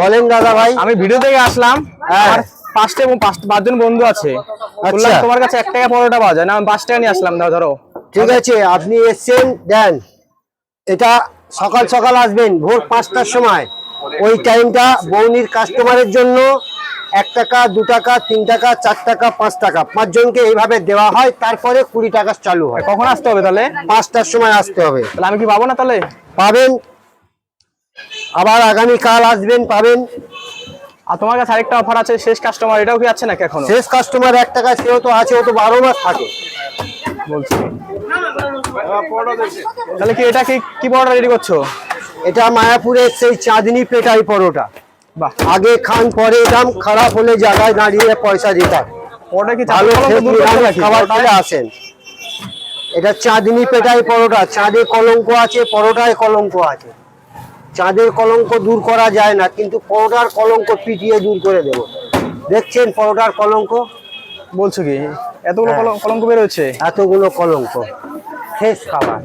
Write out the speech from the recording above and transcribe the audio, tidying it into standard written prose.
বলেন দাদা ভাই। আমি ভিডিও থেকে আসলাম। আমার পাঁচজন বন্ধু আছে। বললাম তোমার কাছে 1 টাকা পরোটা পাওয়া যায় না, আমি 5 টাকা নিয়ে আসলাম। ধরো ঠিক আছে, আপনি এসছেন দেন। এটা সকাল সকাল আসবেন ভোর 5টার সময়। ওই টাইমটা বৌনির কাস্টমারের জন্য 1 টাকা 2 টাকা 3 টাকা 4 টাকা 5 টাকা 5 জনকে এইভাবে দেওয়া হয়। তারপরে 20 টাকা চালু হয়। কখন আসতে হবে তাহলে? 5টার সময় আসতে হবে। তাহলে আমি কি পাবো না তাহলে? পাবেন, আবার আগামীকাল আসবেন পাবেন। আর তোমার কাছে আরেকটা অফার আছে, শেষ কাস্টমার, এটাও কি আছে নাকি এখনো? শেষ কাস্টমার 1 টাকা সেও তো আছে, ও তো 12 মাস থাকে। বলছি তাহলে কি এটা কি পরোটা রেডি করছো? এটা মায়াপুরের সেই চাঁদনি পেটাই পরোটা। বাহ, আগে খান পরে দাম, খারাপ হলে জায়গায় দাঁড়িয়ে পয়সা দিতে হবে। ওটা কি ভালো খাবার পরোটায়? খেলে আসেন। এটা চাঁদনি পেটাই পরোটা। চাঁদে কলঙ্ক আছে, পরোটায় কলঙ্ক আছে। চাঁদের কলঙ্ক দূর করা যায় না, কিন্তু পরোটার কলঙ্ক পিটিয়ে দূর করে দেব। দেখছেন পরোটার কলঙ্ক? বলছো কি এতগুলো কলঙ্ক বের হচ্ছে? এতগুলো কলঙ্ক। শেষ খাবার।